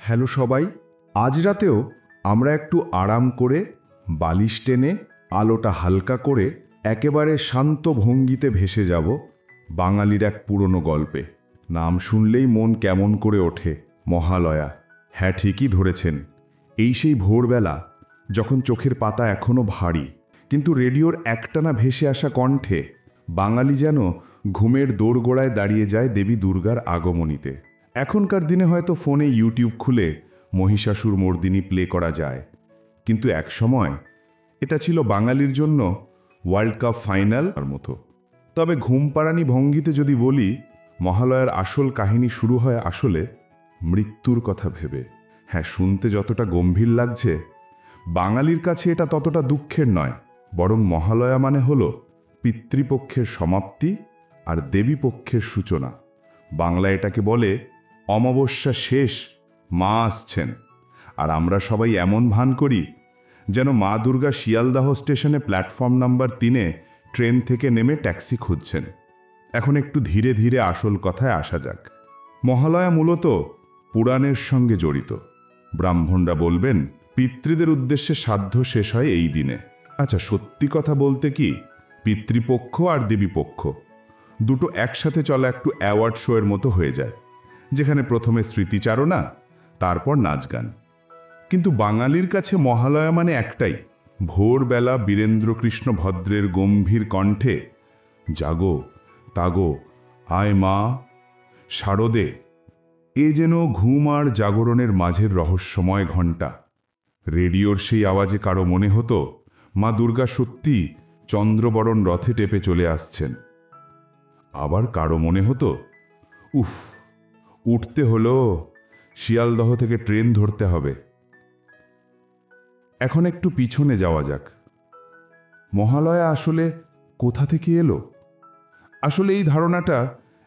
Hello সবাই, আজ রাতেও আমরা একটু আরাম করে বালিশ টেনে আলোটা হালকা করে একেবারে শান্ত ভঙ্গিতে ভেসে যাব বাঙালির এক পুরনো গল্পে। নাম শুনলেই মন কেমন করে ওঠে, মহালয়া। হ্যাঁ, ঠিকই ধরেছেন। এই সেই ভোরবেলা, যখন চোখের পাতা এখনো ভারী, কিন্তু রেডিওর একটানা ভেসে আসা কণ্ঠে বাঙালি যেন ঘুমের দোরগোড়ায় দাঁড়িয়ে যায় দেবী দুর্গার আগমনীতে। এখনকার দিনে হয়তো ফোনে ইউটিউব খুলে মহিষাসুর মর্দিনী প্লে করা যায়, কিন্তু একসময় এটা ছিল বাঙালির জন্য ওয়ার্ল্ড কাপ ফাইনাল মতো। তবে ঘুমপাড়ানি ভঙ্গিতে যদি বলি, মহালয়ার আসল কাহিনী শুরু হয় আসলে মৃত্যুর কথা ভেবে। হ্যাঁ, শুনতে যতটা গম্ভীর লাগছে, বাঙালির কাছে এটা ততটা দুঃখের নয়। বরং মহালয়া মানে হলো পিতৃপক্ষের সমাপ্তি আর দেবীপক্ষের সূচনা। বাংলা এটাকে বলে অমাবস্যা শেষ, মা আসছেন। আর আমরা সবাই এমন ভান করি যেন মা দুর্গা শিয়ালদাহ স্টেশনে প্ল্যাটফর্ম নাম্বার 3-এ ট্রেন থেকে নেমে ট্যাক্সি খুঁজছেন। এখন একটু ধীরে ধীরে আসল কথায় আসা যাক। মহালয়া মূলত পুরাণের সঙ্গে জড়িত। ব্রাহ্মণরা বলবেন পিতৃদের উদ্দেশ্যে শ্রাদ্ধ শেষ হয় এই দিনে। আচ্ছা, সত্যি কথা বলতে কি, পিতৃপক্ষ আর দেবীপক্ষ দুটো একসাথে চলা একটু অ্যাওয়ার্ড শোয়ের মতো হয়ে যায়, যেখানে প্রথমে স্মৃতিচারণা, তারপর নাচ গান। কিন্তু বাঙালির কাছে মহালয়া মানে একটাই, ভোরবেলা বীরেন্দ্রকৃষ্ণ ভদ্রের গম্ভীর কণ্ঠে জাগো তাগো আয় মা শারদে। এ যেন ঘুম আর জাগরণের মাঝের রহস্যময় ঘণ্টা। রেডিওর সেই আওয়াজে কারো মনে হতো মা দুর্গা সত্যি চন্দ্রবরণ রথে টেপে চলে আসছেন। আবার কারো মনে হতো উফ, উঠতে হলো, শিয়ালদহ থেকে ট্রেন ধরতে হবে। এখন একটু পিছনে যাওয়া যাক। মহালয়া আসলে কোথা থেকে এলো? আসলে এই ধারণাটা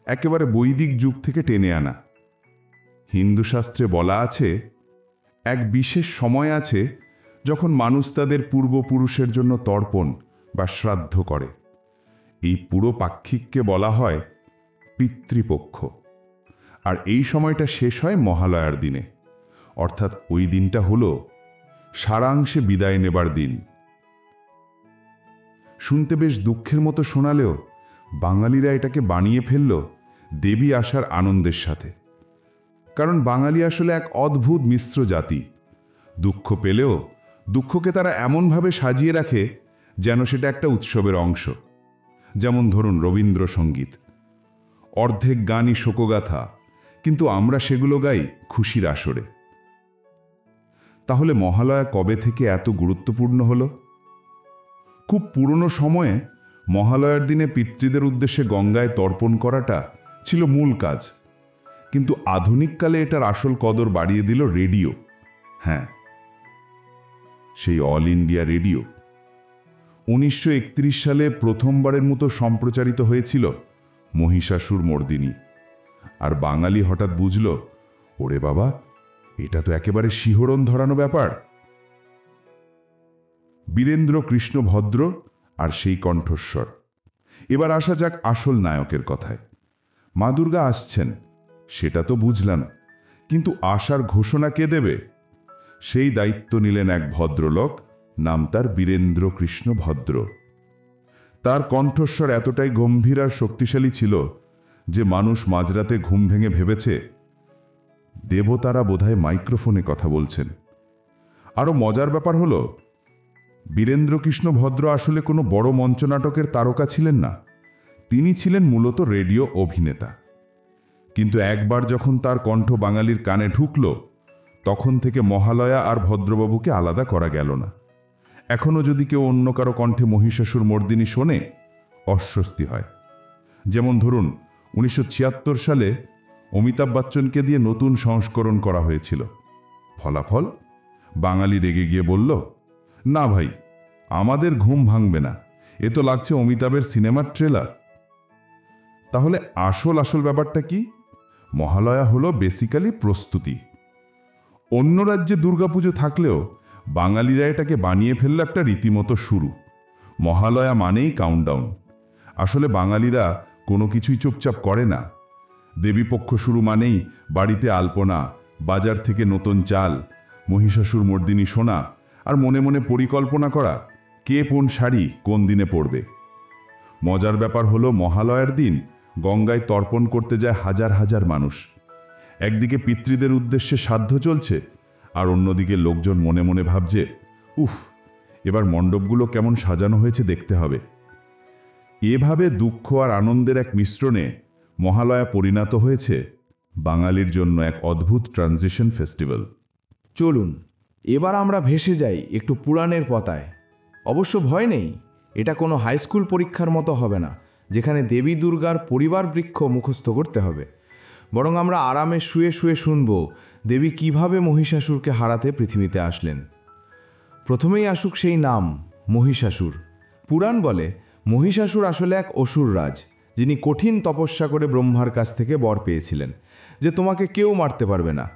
একেবারে বৈদিক যুগ থেকে টেনে আনা। হিন্দু শাস্ত্রে বলা আছে, এক বিশেষ সময় আছে যখন মানুষ তাদের পূর্বপুরুষের জন্য তর্পণ বা শ্রাদ্ধ করে। এই পুরো পাক্ষিককে বলা হয় পিতৃপক্ষ। আর এই সময়টা শেষ হয় মহালয়ার দিনে, অর্থাৎ ওই দিনটা হলো সারাংশে বিদায় নেবার দিন। শুনতে বেশ দুঃখের মতো শোনালেও বাঙালিরা এটাকে বানিয়ে ফেলল দেবী আসার আনন্দের সাথে। কারণ বাঙালি আসলে এক অদ্ভুত মিশ্র জাতি। দুঃখ পেলেও দুঃখকে তারা এমনভাবে সাজিয়ে রাখে যেন সেটা একটা উৎসবের অংশ। যেমন ধরুন রবীন্দ্রসঙ্গীত, অর্ধেক গানই শোকগাথা, কিন্তু আমরা সেগুলো গাই খুশির আসরে। তাহলে মহালয়া কবে থেকে এত গুরুত্বপূর্ণ হলো? খুব পুরনো সময়ে মহালয়ার দিনে পিতৃদের উদ্দেশ্যে গঙ্গায় তর্পণ করাটা ছিল মূল কাজ। কিন্তু আধুনিককালে এটার আসল কদর বাড়িয়ে দিল রেডিও। হ্যাঁ, সেই অল ইন্ডিয়া রেডিও। 1931 সালে প্রথমবারের মতো সম্প্রচারিত হয়েছিল মহিষাসুর মর্দিনী। আর বাঙালি হঠাৎ বুঝল, ওরে বাবা, এটা তো একেবারে শিহরণ ধরানো ব্যাপার। বীরেন্দ্রকৃষ্ণ ভদ্র আর সেই কণ্ঠস্বর। এবার আসা যাক আসল নায়কের কথায়। মা দুর্গা আসছেন, সেটা তো বুঝলাম, কিন্তু আসার ঘোষণা কে দেবে? সেই দায়িত্ব নিলেন এক ভদ্রলোক, নাম তার বীরেন্দ্রকৃষ্ণ ভদ্র। তার কণ্ঠস্বর এতটাই গম্ভীর আর শক্তিশালী ছিল যে মানুষ মাঝরাতে ঘুম ভেঙে ভেবেছে দেবতারা বোধহয় মাইক্রোফোনে কথা বলছেন। আরও মজার ব্যাপার হলো, বীরেন্দ্রকৃষ্ণ ভদ্র আসলে কোনো বড় মঞ্চনাটকের তারকা ছিলেন না। তিনি ছিলেন মূলত রেডিও অভিনেতা। কিন্তু একবার যখন তার কণ্ঠ বাঙালির কানে ঢুকল, তখন থেকে মহালয়া আর ভদ্রবাবুকে আলাদা করা গেল না। এখনও যদি কেউ অন্য কারো কণ্ঠে মহিষাসুর মর্দিনী শোনে, অস্বস্তি হয়। যেমন ধরুন 1976 সালে অমিতাভ বচ্চনকে দিয়ে নতুন সংস্করণ করা হয়েছিল। ফলাফল, বাঙালি রেগে গিয়ে বলল, না ভাই, আমাদের ঘুম ভাঙবে না, এ তো লাগছে অমিতাভের সিনেমার ট্রেলার। তাহলে আসল ব্যাপারটা কি? মহালয়া হলো বেসিক্যালি প্রস্তুতি। অন্য রাজ্যে দুর্গাপুজো থাকলেও বাঙালিরা এটাকে বানিয়ে ফেলল একটা রীতিমতো শুরু। মহালয়া মানেই কাউন্টডাউন। আসলে বাঙালিরা কোনো কিছুই চুপচাপ করে না। দেবীপক্ষ শুরু মানেই বাড়িতে আলপনা, বাজার থেকে নতুন চাল, মহিষাসুর মর্দিনী সোনা আর মনে মনে পরিকল্পনা করা কে কোন শাড়ি কোন দিনে পরবে। মজার ব্যাপার হলো মহালয়ার দিন গঙ্গায় তর্পণ করতে যায় হাজার হাজার মানুষ। একদিকে পিতৃদের উদ্দেশ্যে শ্রাদ্ধ চলছে, আর অন্যদিকে লোকজন মনে মনে ভাবছে, উফ, এবার মণ্ডপগুলো কেমন সাজানো হয়েছে দেখতে হবে। এভাবে দুঃখ আর আনন্দের এক মিশ্রণে মহালয়া পরিণত হয়েছে বাঙালির জন্য এক অদ্ভুত ট্রানজিশন ফেস্টিভ্যাল। চলুন এবার আমরা ভেসে যাই একটু পুরাণের পাতায়। অবশ্য ভয় নেই, এটা কোনো হাইস্কুল পরীক্ষার মতো হবে না যেখানে দেবী দুর্গার পরিবার বৃক্ষ মুখস্থ করতে হবে। বরং আমরা আরামে শুয়ে শুয়ে শুনব দেবী কিভাবে মহিষাসুরকে হারাতে পৃথিবীতে আসলেন। প্রথমেই আসুক সেই নাম, মহিষাসুর। পুরাণ বলে মহিষাসুর আসলে এক অসুর রাজ, যিনি কঠিন তপস্যা করে ব্রহ্মার কাছ থেকে বর পেয়েছিলেন যে তোমাকে কেউ মারতে পারবে না।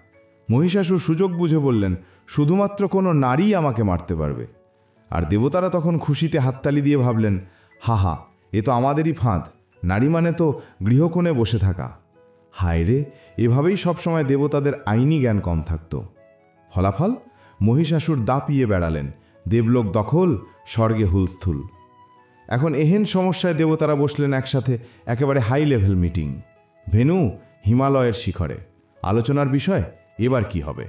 মহিষাসুর সুযোগ বুঝে বললেন, শুধুমাত্র কোনো নারী আমাকে মারতে পারবে। আর দেবতারা তখন খুশিতে হাততালি দিয়ে ভাবলেন, হাহা, এ তো আমাদেরই ফাঁদ, নারী মানে তো গৃহকোণে বসে থাকা। হায় রে, এভাবেই সবসময় দেবতাদের আইনি জ্ঞান কম থাকত। ফলাফল, মহিষাসুর দাপিয়ে বেড়ালেন, দেবলোক দখল, স্বর্গে হুলস্থুল। এখন এহেন সমস্যায় দেবতারা বসলেন একসাথে একেবারে হাই লেভেল মিটিং। ভেনু হিমালয়ের শিখরে। আলোচনার বিষয়, এবার কি হবে।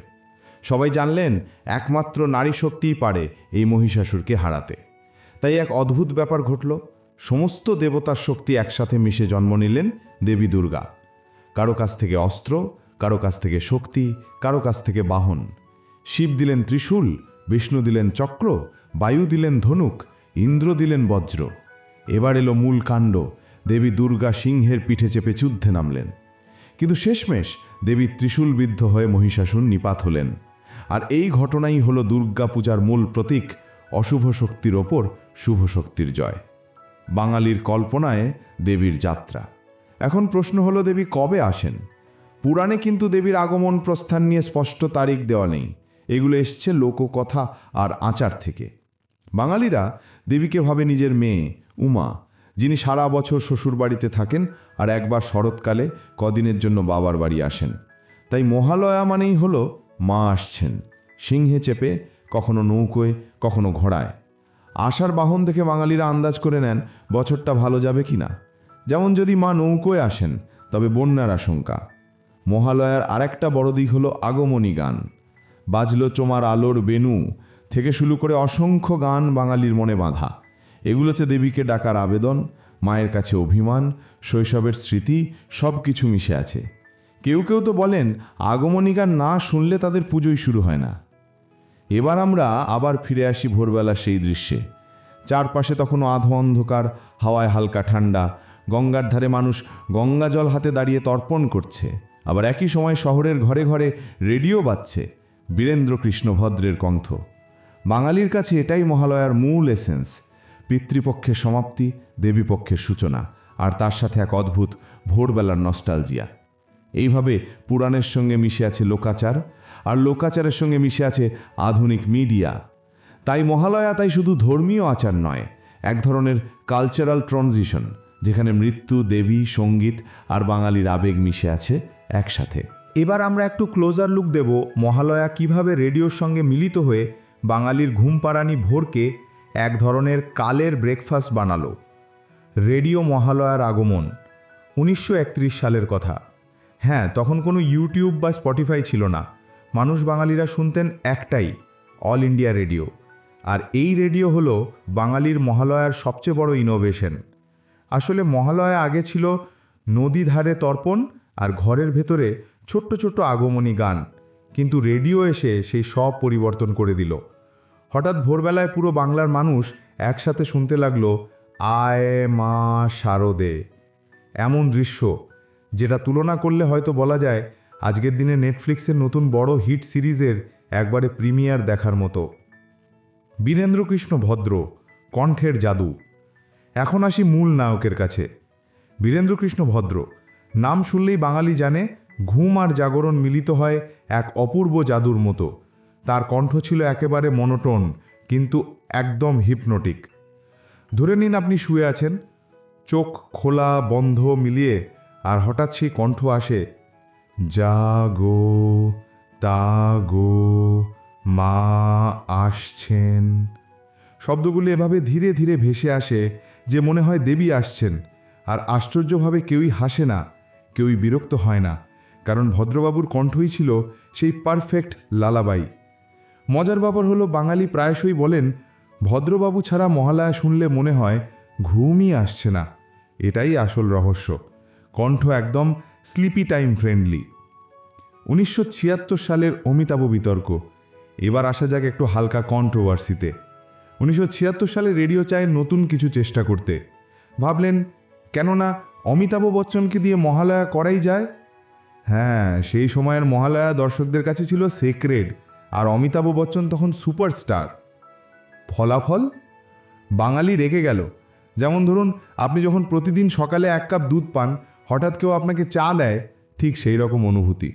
সবাই জানলেন একমাত্র নারী শক্তিই পারে এই মহিষাসুরকে হারাতে। তাই এক অদ্ভুত ব্যাপার ঘটল। সমস্ত দেবতার শক্তি একসাথে মিশে জন্ম নিলেন দেবী দুর্গা। কারো কাছ থেকে অস্ত্র, কারো কাছ থেকে শক্তি, কারো কাছ থেকে বাহন। শিব দিলেন ত্রিশূল, বিষ্ণু দিলেন চক্র, বায়ু দিলেন ধনুক, ইন্দ্র দিলেন বজ্র। এবার এলো মূল কাণ্ড। দেবী দুর্গা সিংহের পিঠে চেপে যুদ্ধে নামলেন। কিন্তু শেষমেশ দেবী ত্রিশূলবিদ্ধ হয়ে মহিষাসুর নিপাত হলেন। আর এই ঘটনাই হলো দুর্গা পূজার মূল প্রতীক, অশুভ শক্তির ওপর শুভ শক্তির জয়। বাঙালির কল্পনায় দেবীর যাত্রা। এখন প্রশ্ন হলো, দেবী কবে আসেন? পুরাণে কিন্তু দেবীর আগমন প্রস্থান নিয়ে স্পষ্ট তারিখ দেওয়া নেই। এগুলো এসছে লোককথা আর আচার থেকে। বাঙালিরা দেবীকে ভাবে নিজের মেয়ে উমা, যিনি সারা বছর শ্বশুরবাড়িতে থাকেন আর একবার শরৎকালে কদিনের জন্য বাবার বাড়ি আসেন। তাই মহালয়া মানেই হলো মা আসছেন, সিংহে চেপে, কখনো নৌকোয়, কখনো ঘোড়ায়। আসার বাহন দেখে বাঙালিরা আন্দাজ করে নেন বছরটা ভালো যাবে কিনা। যেমন যদি মা নৌকোয় আসেন তবে বন্যার আশঙ্কা। মহালয়ার আরেকটা বড় দিক হলো আগমনী গান। বাজলো চোমার আলোর বেনু থেকে শুরু করে অসংখ্য গান বাঙালির মনে বাঁধা। এগুলোতে দেবীকে ডাকার আবেদন, মায়ের কাছে অভিমান, শৈশবের স্মৃতি সব কিছু মিশে আছে। কেউ কেউ তো বলেন আগমনী গান না শুনলে তাদের পুজোই শুরু হয় না। এবার আমরা আবার ফিরে আসি ভোরবেলা সেই দৃশ্যে। চারপাশে তখনও আধো অন্ধকার, হাওয়ায় হালকা ঠান্ডা। গঙ্গার ধারে মানুষ গঙ্গা জল হাতে দাঁড়িয়ে তর্পণ করছে। আবার একই সময় শহরের ঘরে ঘরে রেডিও বাজছে বীরেন্দ্র কৃষ্ণ ভদ্রের কণ্ঠ। বাঙালির কাছে এটাই মহালয়ার মূল এসেন্স। পিতৃপক্ষের সমাপ্তি, দেবীপক্ষের সূচনা, আর তার সাথে এক অদ্ভুত ভোরবেলার নস্টালজিয়া। এইভাবে পুরাণের সঙ্গে মিশে আছে লোকাচার, আর লোকাচারের সঙ্গে মিশে আছে আধুনিক মিডিয়া। তাই মহালয়া তাই শুধু ধর্মীয় আচার নয়, এক ধরনের কালচারাল ট্রানজিশন, যেখানে মৃত্যু, দেবী, সঙ্গীত আর বাঙালির আবেগ মিশে আছে একসাথে। এবার আমরা একটু ক্লোজার লুক দেব মহালয়া কিভাবে রেডিওর সঙ্গে মিলিত হয়ে বাঙালির ঘুমপাড়ানি ভোরকে এক ধরনের কালের ব্রেকফাস্ট বানালো। রেডিও মহালয়ার আগমন 1931 সালের কথা। হ্যাঁ, তখন কোনো ইউটিউব বা স্পটিফাই ছিল না। মানুষ বাঙালিরা শুনতেন একটাই, অল ইন্ডিয়া রেডিও। আর এই রেডিও হলো বাঙালির মহালয়ার সবচেয়ে বড় ইনোভেশন। আসলে মহালয়া আগে ছিল নদী ধারে তর্পণ আর ঘরের ভেতরে ছোট্ট ছোট্ট আগমনী গান, কিন্তু রেডিও এসে সেই সব পরিবর্তন করে দিল। হঠাৎ ভোরবেলায় পুরো বাংলার মানুষ একসাথে শুনতে লাগলো আয় মা শারদে, এমন দৃশ্য যেটা তুলনা করলে হয়তো বলা যায় আজকের দিনে নেটফ্লিক্সের নতুন বড় হিট সিরিজের একবারে প্রিমিয়ার দেখার মতো। বীরেন্দ্রকৃষ্ণ ভদ্র, কণ্ঠের জাদু। এখন আসি মূল নায়কের কাছে। বীরেন্দ্রকৃষ্ণ ভদ্র নাম শুনলেই বাঙালি জানে ঘুম আর জাগরণ মিলিত হয় এক অপূর্ব জাদুর মতো। তার কণ্ঠ ছিল একেবারে মনোটোন, কিন্তু একদম হিপনোটিক। ধরে নিন আপনি শুয়ে আছেন, চোখ খোলা বন্ধ মিলিয়ে, আর হঠাৎ সেই কণ্ঠ আসে, জাগো তা গো মা আসছেন। শব্দগুলো এভাবে ধীরে ধীরে ভেসে আসে যে মনে হয় দেবী আসছেন। আর আশ্চর্যভাবে কেউই হাসে না, কেউই বিরক্ত হয় না, কারণ ভদ্রবাবুর কণ্ঠই ছিল সেই পারফেক্ট লালাবাই। মজার ব্যাপার হলো, বাঙালি প্রায়শই বলেন ভদ্রবাবু ছাড়া মহালয়া শুনলে মনে হয় ঘুমই আসছে না। এটাই আসল রহস্য। কণ্ঠ একদম স্লিপি টাইম ফ্রেন্ডলি। 1976 সালের অমিতাভ বিতর্ক। এবার আসা যাক একটু হালকা কন্ট্রোভার্সিতে। 1976 সালে রেডিও চায় নতুন কিছু চেষ্টা করতে। ভাবলেন কেননা অমিতাভ বচ্চনকে দিয়ে মহালয়া করাই যায়। হ্যাঁ, সেই সময়ের মহালয়া দর্শকদের কাছে ছিল সেক্রেড, আর অমিতাভ বচ্চন তখন সুপারস্টার। ফলাফল বাঙালি রেগে গেল। যেমন ধরুন, আপনি যখন প্রতিদিন সকালে 1 কাপ দুধ পান, হঠাৎ কেউ আপনাকে চা দেয়, ঠিক সেই রকম অনুভূতি।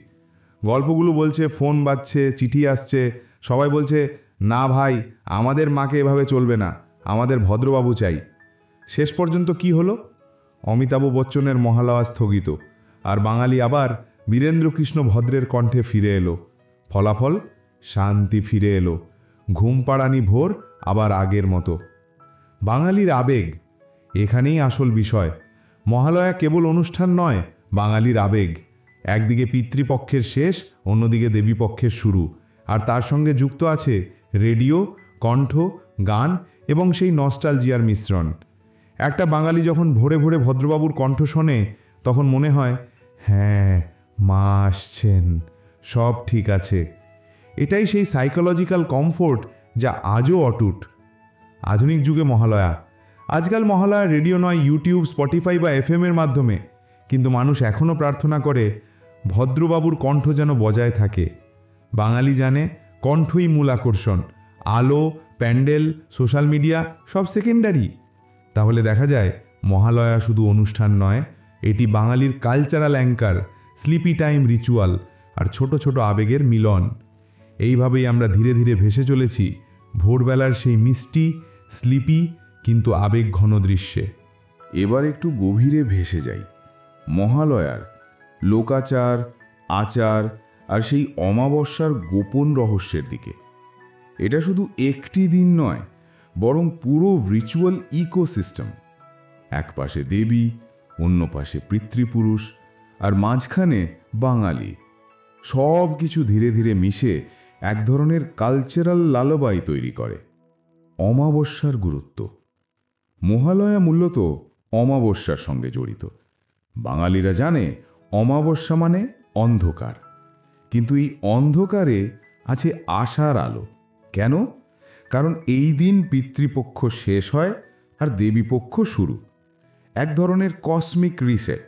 গল্পগুলো বলছে, ফোন বাজছে, চিঠি আসছে, সবাই বলছে না ভাই, আমাদের মাকে এভাবে চলবে না, আমাদের ভদ্রবাবু চাই। শেষ পর্যন্ত কি হলো? অমিতাভ বচ্চনের মহালয়া স্থগিত, আর বাঙালি আবার বীরেন্দ্রকৃষ্ণ ভদ্রের কণ্ঠে ফিরে এলো। ফলাফল শান্তি ফিরে এলো। ঘুম পাড়ানি ভোর আবার আগের মতো। বাঙালির আবেগ, এখানেই আসল বিষয়। মহালয়া কেবল অনুষ্ঠান নয়, বাঙালির আবেগ। একদিকে পিতৃপক্ষের শেষ, অন্যদিকে দেবীপক্ষের শুরু, আর তার সঙ্গে যুক্ত আছে রেডিও, কণ্ঠ, গান এবং সেই নস্টালজিয়ার মিশ্রণ। একটা বাঙালি যখন ভোরে ভোরে ভদ্রবাবুর কণ্ঠ শোনে, তখন মনে হয় হ্যাঁ, মা আসছেন, সব ঠিক আছে। এটাই সেই সাইকোলজিক্যাল কমফোর্ট যা আজও অটুট। আধুনিক যুগে মহালয়া, আজকাল মহালয়া রেডিও নয়, ইউটিউব, স্পটিফাই বা FM এর মাধ্যমে, কিন্তু মানুষ এখনও প্রার্থনা করে ভদ্রবাবুর কণ্ঠ যেন বজায় থাকে। বাঙালি জানে কণ্ঠই মূল আকর্ষণ। আলো, প্যান্ডেল, সোশ্যাল মিডিয়া সব সেকেন্ডারি। তাহলে দেখা যায় মহালয়া শুধু অনুষ্ঠান নয়, এটি বাঙালির cultural anchor, sleepy time ritual আর ছোট ছোট আবেগের মিলন। এইভাবেই আমরা ধীরে ধীরে ভেসে চলেছি ভোরবেলার সেই মিষ্টি, স্লিপি কিন্তু আবেগ ঘন দৃশ্যে। এবার একটু গভীরে ভেসে যাই মহালয়ার লোকাচার, আচার আর সেই অমাবস্যার গোপন রহস্যের দিকে। এটা শুধু একটি দিন নয়, বরং পুরো রিচুয়াল ইকোসিস্টেম। এক পাশে দেবী, অন্য পাশে পিতৃপুরুষ, আর মাঝখানে বাঙালি। সব কিছু ধীরে ধীরে মিশে এক ধরনের কালচারাল লালবাই তৈরি করে। অমাবস্যার গুরুত্ব। মহালয়া মূলত অমাবস্যার সঙ্গে জড়িত। বাঙালিরা জানে অমাবস্যা মানে অন্ধকার, কিন্তু এই অন্ধকারে আছে আশার আলো। কেন? কারণ এই দিন পিতৃপক্ষ শেষ হয় আর দেবীপক্ষ শুরু। এক ধরনের কসমিক রিসেট।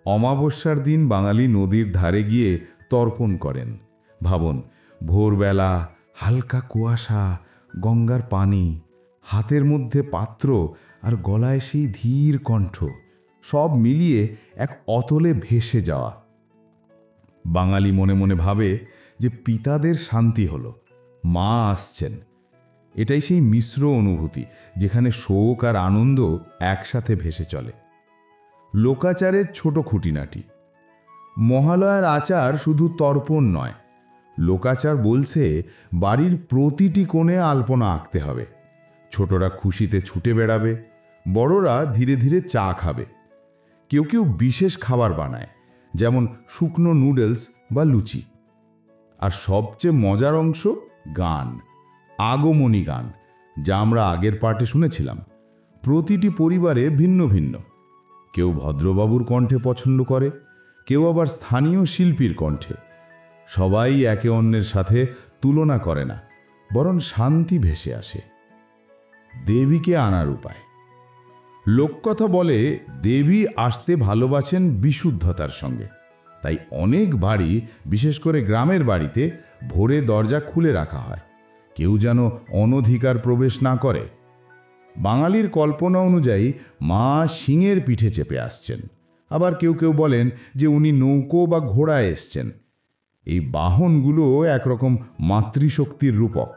অমাবস্যার দিন বাঙালি নদীর ধারে গিয়ে তর্পণ করেন। ভাবুন, ভোরবেলা, হালকা কুয়াশা, গঙ্গার পানি, হাতের মধ্যে পাত্র আর গলায় সেই ধীর কণ্ঠ, সব মিলিয়ে এক অতলে ভেসে যাওয়া। বাঙালি মনে মনে ভাবে যে পিতাদের শান্তি হলো, মা আসছেন। এটাই সেই মিশ্র অনুভূতি যেখানে শোক আর আনন্দ একসাথে ভেসে চলে। লোকাচারের ছোট খুঁটিনাটি। মহালয়ার আচার শুধু তর্পণ নয়, লোকাচার বলছে বাড়ির প্রতিটি কোণে আলপনা আঁকতে হবে। ছোটরা খুশিতে ছুটে বেড়াবে, বড়রা ধীরে ধীরে চা খাবে। কেউ কেউ বিশেষ খাবার বানায়, যেমন শুকনো নুডলস বা লুচি। আর সবচেয়ে মজার অংশ গান, আগমনী গান, যা আমরা আগের পার্টে শুনেছিলাম। প্রতিটি পরিবারে ভিন্ন ভিন্ন। কেউ ভদ্রবাবুর কণ্ঠে পছন্দ করে, কেউ আবার স্থানীয় শিল্পীর কণ্ঠে। সবাই একে অন্যের সাথে তুলনা করে না, বরং শান্তি ভেসে আসে। দেবীকে আনার উপায়। লোককথা বলে দেবী আসতে ভালোবাসেন বিশুদ্ধতার সঙ্গে। তাই অনেক বাড়ি, বিশেষ করে গ্রামের বাড়িতে, ভোরে দরজা খুলে রাখা হয়, কেউ যেন অনধিকার প্রবেশ না করে। বাঙালির কল্পনা অনুযায়ী মা সিংহের পিঠে চেপে আসছেন। আবার কেউ কেউ বলেন যে উনি নৌকো বা ঘোড়ায় এসছেন। এই বাহনগুলো একরকম মাতৃশক্তির রূপক।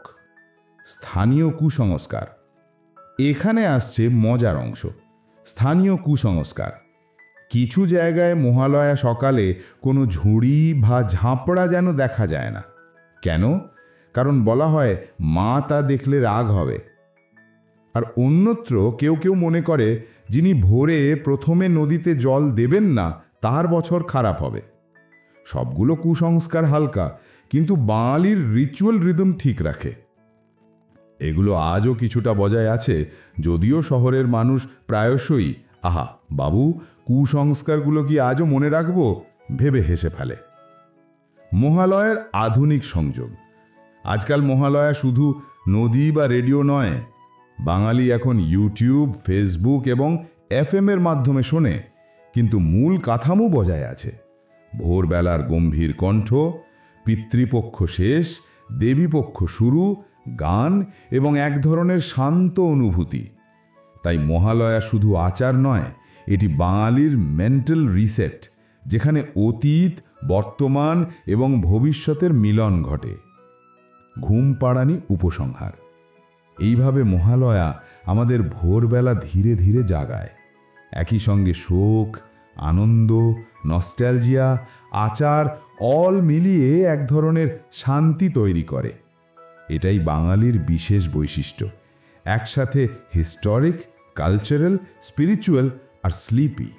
স্থানীয় কুসংস্কার। এখানে আসছে মজার অংশ। স্থানীয় কুসংস্কার। কিছু জায়গায় মহালয়া সকালে কোনো ঝুড়ি বা ঝাঁপড়া যেন দেখা যায় না। কেন? কারণ বলা হয় মা তা দেখলে রাগ হবে। আর অন্যত্র কেউ কেউ মনে করে যিনি ভোরে প্রথমে নদীতে জল দেবেন না তার বছর খারাপ হবে। সবগুলো কুসংস্কার হালকা, কিন্তু বাঙালির রিচুয়াল রিদম ঠিক রাখে। এগুলো আজও কিছুটা বজায় আছে, যদিও শহরের মানুষ প্রায়শই আহা বাবু, কুসংস্কারগুলো কি আজও মনে রাখবো ভেবে হেসে ফেলে। মহালয়ের আধুনিক সংযোগ। আজকাল মহালয়া শুধু নদী বা রেডিও নয়, বাঙালি এখন ইউটিউব, ফেসবুক এবং FM-এর মাধ্যমে শোনে, কিন্তু মূল কাঠামো বজায় আছে। ভোরবেলার গম্ভীর কণ্ঠ, পিতৃপক্ষ শেষ, দেবীপক্ষ শুরু, গান এবং এক ধরনের শান্ত অনুভূতি। তাই মহালয়া শুধু আচার নয়, এটি বাঙালির মেন্টাল রিসেট, যেখানে অতীত, বর্তমান এবং ভবিষ্যতের মিলন ঘটে। ঘুম পাড়ানি উপসংহার। এইভাবে মহালয়া আমাদের ভোরবেলা ধীরে ধীরে জাগায়, একই সঙ্গে শোক, আনন্দ, নস্টালজিয়া, আচার অল মিলিয়ে এক ধরনের শান্তি তৈরি করে। এটাই বাঙালির বিশেষ বৈশিষ্ট্য, একসাথে হিস্টোরিক, কালচারাল, স্পিরিচুয়াল আর স্লিপি।